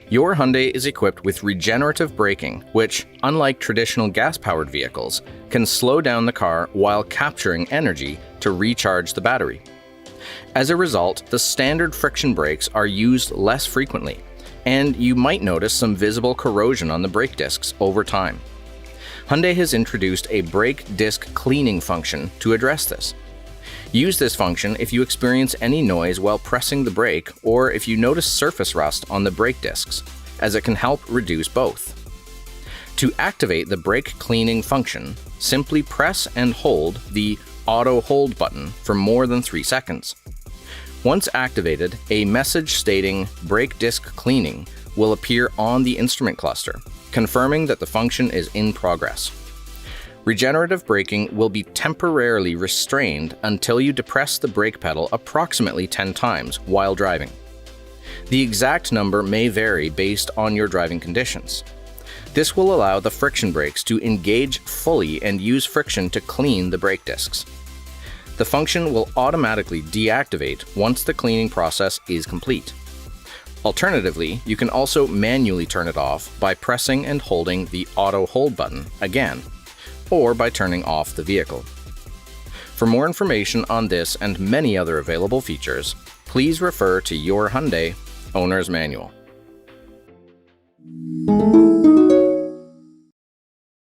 Your Hyundai is equipped with regenerative braking, which, unlike traditional gas-powered vehicles, can slow down the car while capturing energy to recharge the battery. As a result, the standard friction brakes are used less frequently, and you might notice some visible corrosion on the brake discs over time. Hyundai has introduced a brake disc cleaning function to address this. Use this function if you experience any noise while pressing the brake or if you notice surface rust on the brake discs, as it can help reduce both. To activate the brake cleaning function, simply press and hold the Auto Hold button for more than 3 seconds. Once activated, a message stating "Brake Disc Cleaning" will appear on the instrument cluster, confirming that the function is in progress. Regenerative braking will be temporarily restrained until you depress the brake pedal approximately 10 times while driving. The exact number may vary based on your driving conditions. This will allow the friction brakes to engage fully and use friction to clean the brake discs. The function will automatically deactivate once the cleaning process is complete. Alternatively, you can also manually turn it off by pressing and holding the Auto Hold button again, or by turning off the vehicle. For more information on this and many other available features, please refer to your Hyundai Owner's Manual.